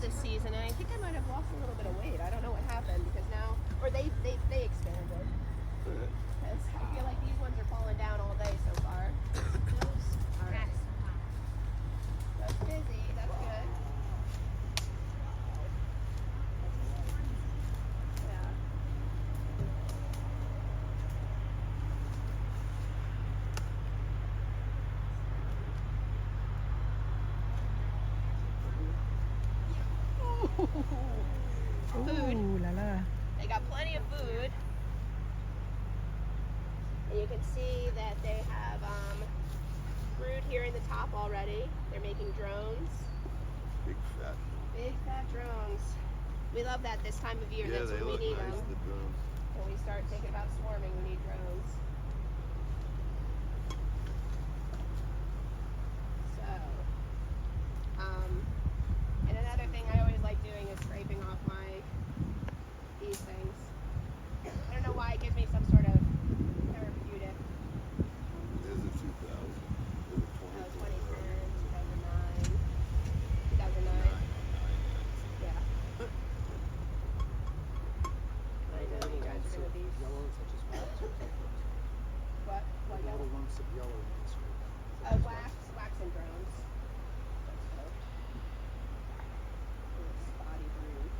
this season, and I think I might have lost a little bit of weight. I don't know what happened because now, or they expanded. Because I feel like these ones are falling down all day so far. All right. That's busy. That's good. Yeah. Food. Ooh la la. They got plenty of food. And you can see that they have brood here in the top already. They're making drones. Big fat Drones. We love that this time of year. Yeah, That's they when look we need nice, them. the drones. When we start thinking about swarming, we need drones. So, and another thing I always like doing is scraping off these things. I don't know why it gives me some sort of therapeutic. There's a 2000. There's a 2010, 20. 2009. Yeah. I know you guys are gonna be. Yellow, such as wax, or something. What? What Little yellow? lumps of yellow in this one. Wax and drones. That's dope. Little spotty brood.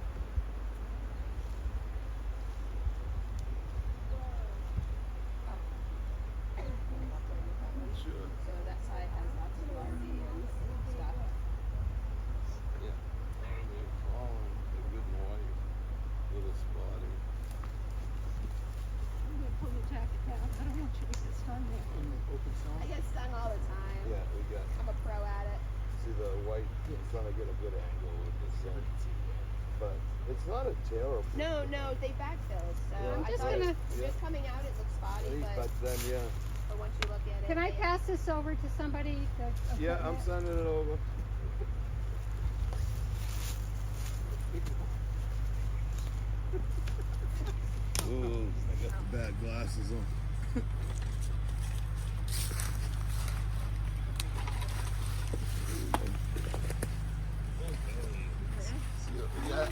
Sure. So that side has lots of larvae and stuff. Yeah. They're tall and they're good and white. Little spotty. I'm gonna pull your jacket down. I don't want you to get stung there. In the open I cell. get stung all the time. Yeah, we got. I'm a pro at it. See the white. I'm trying to get a good angle with the sun. But it's not a terrible. No, they backfilled. So Yeah. I'm I just thought gonna- just coming out it looks spotty, But then yeah. but once you look at it. Can I pass this over to somebody? Yeah, I'm sending it over. Ooh, I got the bad glasses on. See what we got?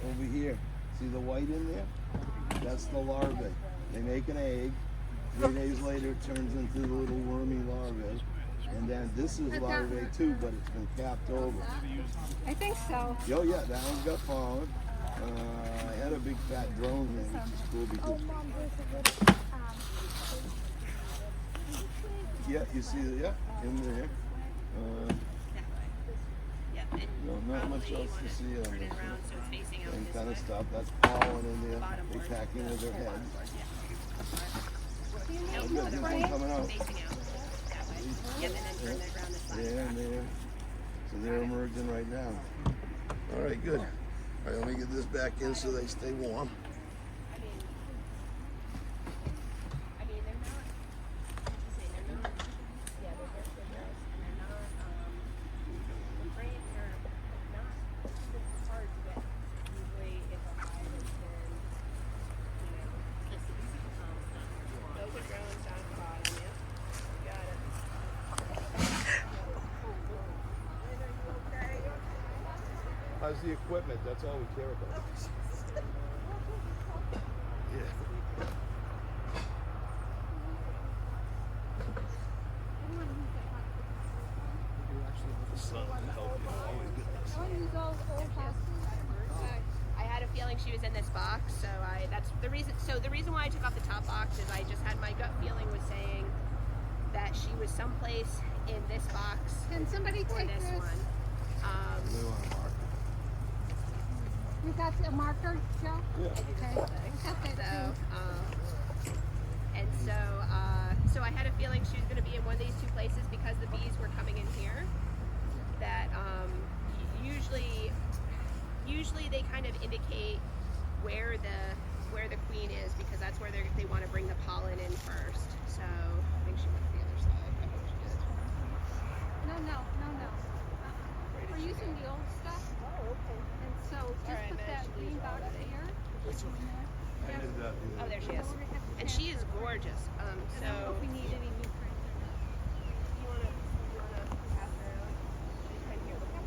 Over here. See the white in there? That's the larvae. They make an egg. 3 days later it turns into the little wormy larvae. And then this is larvae too, but it's been capped over. I think so. Oh yeah, that one's got pollen. I had a big fat drone here, which is cool because yeah, you see the in there. No, not much else to see on this one. Same kind of stuff. That's pollen in there. They packing with their heads. Oh, good. There's one coming out. There and there. So they're emerging right now. All right, good. All right, let me get this back in so they stay warm. How's the equipment? That's all we care about. Yeah. The sun to help you. Always good. I had a feeling she was in this box, so that's the reason. So the reason why I took off the top box is I just had my gut feeling was saying that she was someplace in this box. Can somebody or take this this? one. We want to mark You got a marker, Joe? it. Yeah. Okay. Got that too. And so I had a feeling she was going to be in one of these two places because the bees were coming in here. That usually they kind of indicate where the queen is because that's where they want to bring the pollen in first. So I think she went to the other side. I hope she did. No. We're using the old stuff. Oh, okay. And so just Alright, put man, that she green used all box that here. I did that. Oh, there she is. And she is gorgeous. I don't know So if we need any new friends or not. you wanna pass her around? She's right here. Look how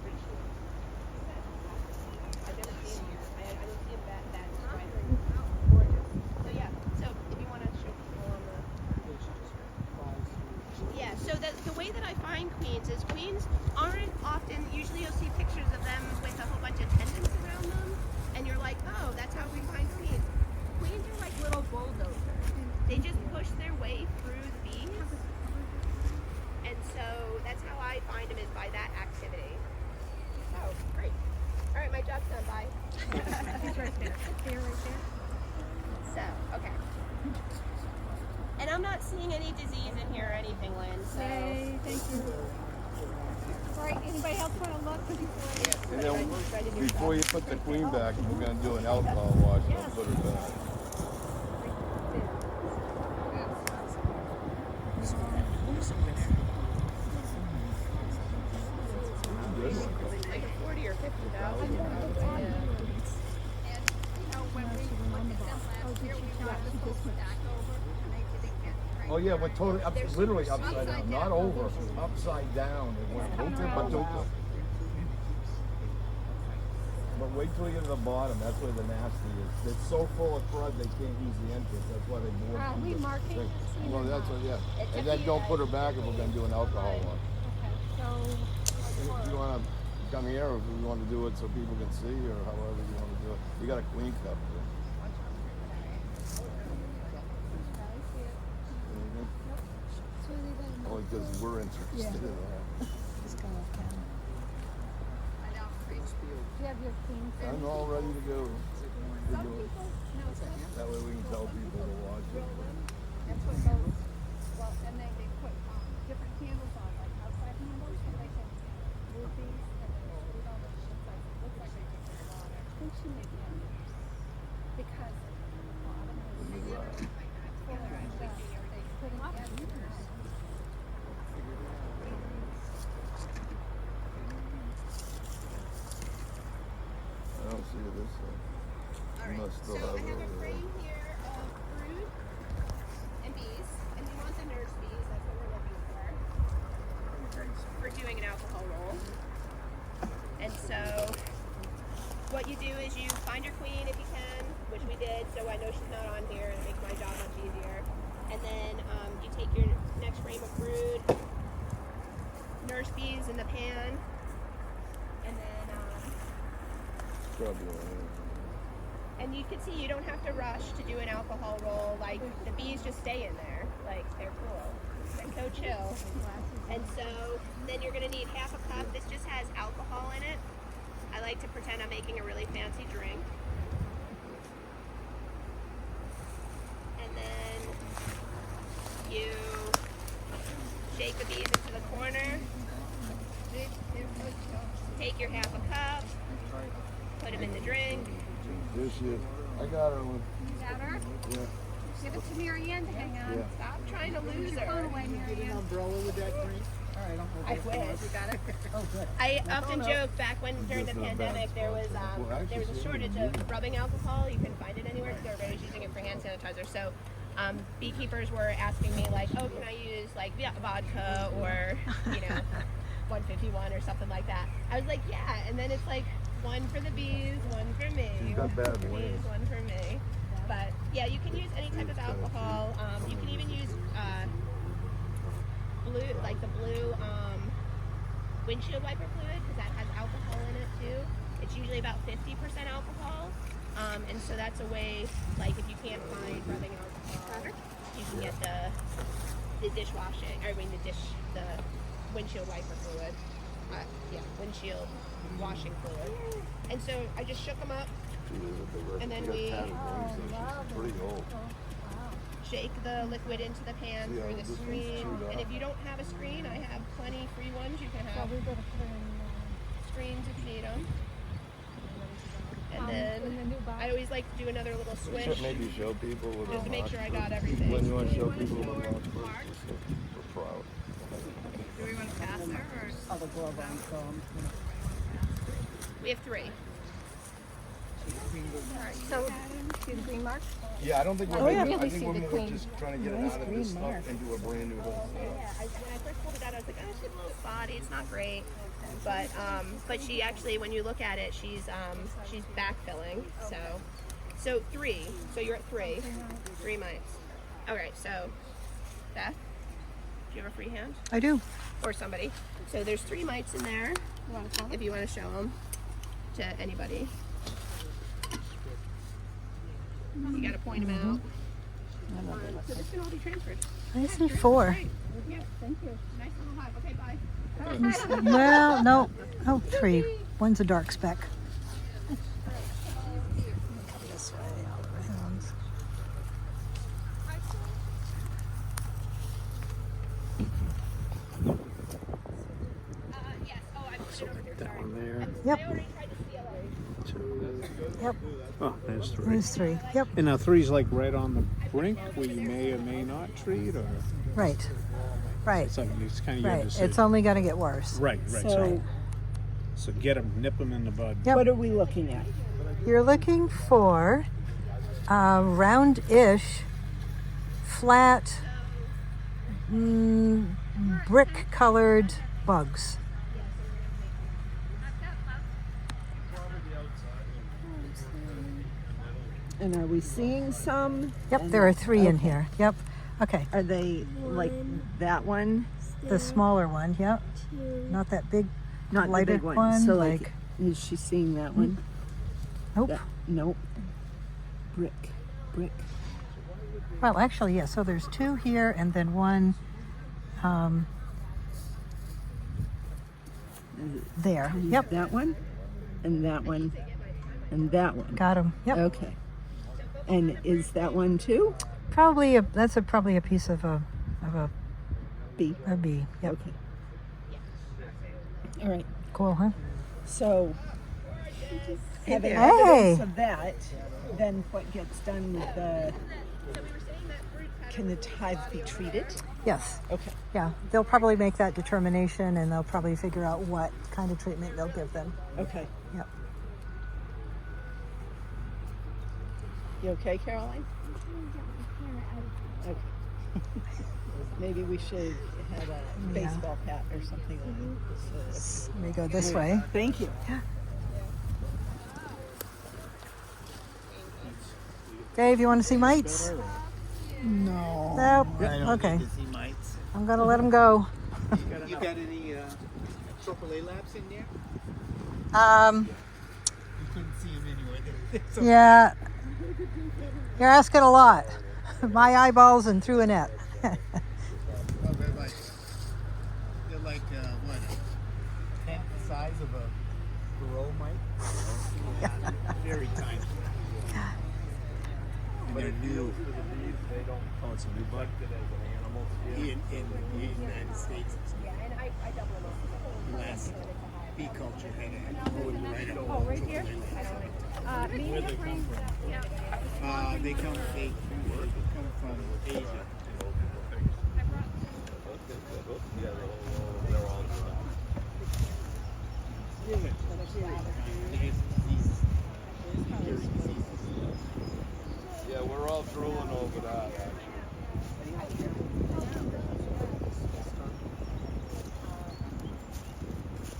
find queens is queens aren't often, usually you'll see pictures of them with a whole bunch of tendons around them, and you're like, oh, that's how we find queens. Queens are like little bulldozers. They just push their way through the bees, and so that's how I find them, is by that activity. Oh, great. All right, my job's done. Bye. He's right there. There, right there. So, okay. And I'm not seeing any disease in here or anything, Lynn, so. Yay, thank you. All right, anybody else want to look? And then before you put the queen back, we're going to do an alcohol wash and I'll put her back. Like a 40 or 50,000. And, when we looked at them last year, we got the full stack over, and they didn't get right. Oh yeah, it went totally, literally upside down, not over, upside down. It went But wait till you get to the bottom, that's where the nasty is. It's so full of crud they can't use the entrance, that's why they board Are we through the marking? thing. Well, that's what, yeah. And then don't put her back if we're gonna do an alcohol one. Okay, so, If you wanna come here, or if you wanna do it so people can see, or however you wanna do it. You got a queen cup there. Only because we're interested in that. do you have your queen? I'm all ready to go. Some people, no, some, That way we can tell people to watch it. that's what goes, well, and they put different candles on, like outside candles, and they can move these, and then they put all the shit like, looks like they took the water. I think she made them, because, well, I don't know, they did it like that, together, I think they put it together. I don't see it this side. All You right, must still so I have it have a over there. frame here of brood and bees, and we want the nurse bees, that's what we're looking for doing an alcohol roll. And so what you do is you find your queen if you can, which we did, so I know she's not on here, and it makes my job much easier. And then you take your next frame of brood, nurse bees in the pan, and then and you can see you don't have to rush to do an alcohol roll. Like, the bees just stay in there. Like, they're cool. They're so chill. And so then you're going to need half a cup. This just has alcohol in it. I like to pretend I'm making a really fancy drink. And then you shake the bees into the corner. Take your half a cup. Put them in the drink. There she is. I got her one. You got her? Yeah. Give it to Mary Ann to hang on. Yeah. Stop trying to lose Your phone her. away, Mary Ann. Umbrella with that green? All right, I wish. You got it? Oh, good. I often joke back when during the Just in a bad pandemic there was spot. there was a shortage of rubbing alcohol. You couldn't find it anywhere because everybody was using it for hand sanitizer. So beekeepers were asking me like, oh, can I use like vodka or 151 or something like that? I was like, yeah. And then it's like, one for the bees, one for me. She's got bad One for wings. bees, one for me. But yeah, you can use any type of alcohol. You can even use blue, like the blue windshield wiper fluid, because that has alcohol in it too. It's usually about 50% alcohol, and so that's a way. Like if you can't find rubbing alcohol, you can get the dishwashing. I mean the windshield wiper fluid. Windshield washing fluid. And so I just shook them up, and then we Pretty old. shake the liquid into the pan Yeah, through the this one's screen. chewed And up. if you don't have a screen, I have plenty free ones. You can have We're going to put her in screens if you need them. And in the then new box. I always like to do another little swish. Maybe show people with Just to a make box sure I first. got everything. When you want to show Do you people want with a a box short first, just so we're proud. Do we want to pass her? Or? Other glove on, so We have 3. So, see the green mark? Yeah, I don't think we're Oh, yeah. making, I Really think see we're the more queen. just trying to get it out of this stuff into a brand new hole. Yeah, when I first pulled it out, I was like, oh, she's a little spotty. It's not great. But she actually, when you look at it, she's backfilling. So 3. So you're at 3. 3 mites. All right. So Beth, Do you have a free hand? I do. Or somebody. So there's 3 mites in there. If you want to show them to anybody. You got to point them out. So this can all be transferred. I see 4. Great. Yeah, thank you. Nice little hive. Okay, bye. Well, no. Oh, 3. One's a dark speck. This way, all around. Yes. Oh, I put it over here. Sorry. Down there. Yep. I already tried to steal it. 2. Yep. Oh, there's 3. There's 3. Yep. And now 3's like right on the brink where you may or may not treat, or Right. Right. it's like it's kind of your Right. decision. It's only going to get worse. Right. So, So get them, nip them in the bud. Yep. what are we looking at? You're looking for round-ish, flat, brick-colored bugs. And are we seeing some? Yep, And- there are 3 in okay. here. Yep. Okay. Are they like that one? The smaller one. Yep. Not that big. Not the lighter big one. one, So like- is she seeing that one? Nope. Nope. Brick. Well, actually, yeah. So there's 2 here, and then 1 there. Yep. That one, and that one, and that one. Got him. Yep. Okay. And is that one too? Probably probably a piece of a B. bee. Yep. Okay. All right. Cool, huh? So, having Hey. evidence of that, then what gets done with the? Can the hive be treated? Yes. Okay. Yeah. They'll probably make that determination, and they'll probably figure out what kind of treatment they'll give them. Okay. Yep. You okay, Caroline? Okay. Maybe we should have a baseball bat or something like this. Let me go this way. Thank you. Dave, you want to see mites? No. Nope. Okay. I'm gonna let them go. You got any AAA labs in there? Um. You couldn't see them anyway. Yeah. You're asking a lot. My eyeballs and through a net. Oh, they're like what? A tenth the size of a grow mite. Yeah, very tiny. And they're new. Oh, it's a new bud. In the United States. Yeah, and I double them up. The last bee culture had a going right up. Oh, right here? Where they come from? They come from Asia. Yeah, we're all drooling over that.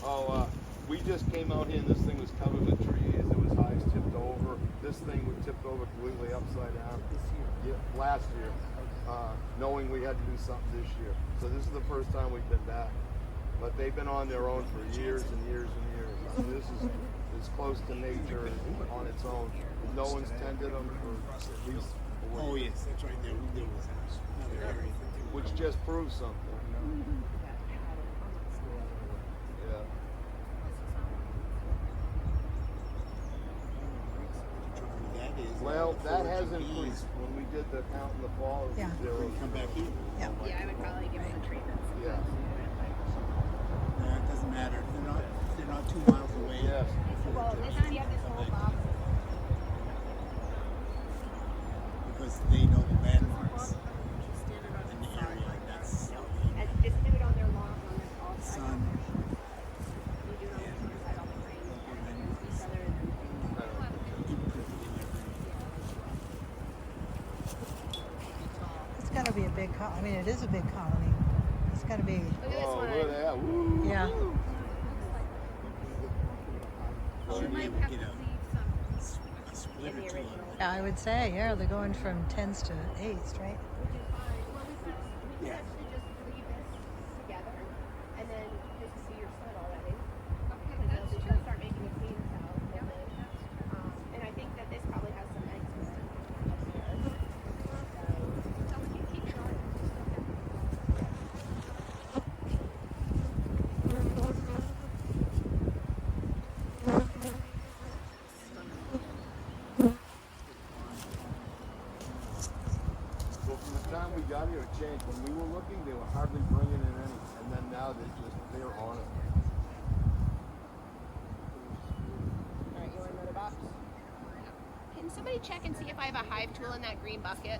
Oh, we just came out here and this thing was covered with trees. It was hives tipped over. This thing was tipped over completely upside down. Yeah, last year, knowing we had to do something this year. So this is the first time we've been back. But they've been on their own for years and years and years. I mean, this is as close to nature as on its own. No one's tended them for at least 4 Oh years. yes, that's right. There was another area. Which just proves something. Yeah. That is. Well, that has increased. When we did the count in the fall, it was Yeah. zero. Come back here. Yeah. Yeah, I would probably give them the treatment. Yeah. It doesn't matter. They're not 2 miles away. Yes. Well, this is, you have this whole box. Because they know the landmarks in the area. That's And just do it on their lawn, on this all side. sun. You do it on this other side, all the frames. Each other and It's got to be a big colony. I mean, it is a big colony. It's got to be. Look at this Oh, one. look at that. Woo. Yeah. Should be able to get a split or two. Yeah, I would say. Yeah, they're going from 10s to 8s, right? Yeah. time we got here, it changed. When we were looking, they were hardly bringing in any, and then now they're on it. Alright, you want another box? Can somebody check and see if I have a hive tool in that green bucket?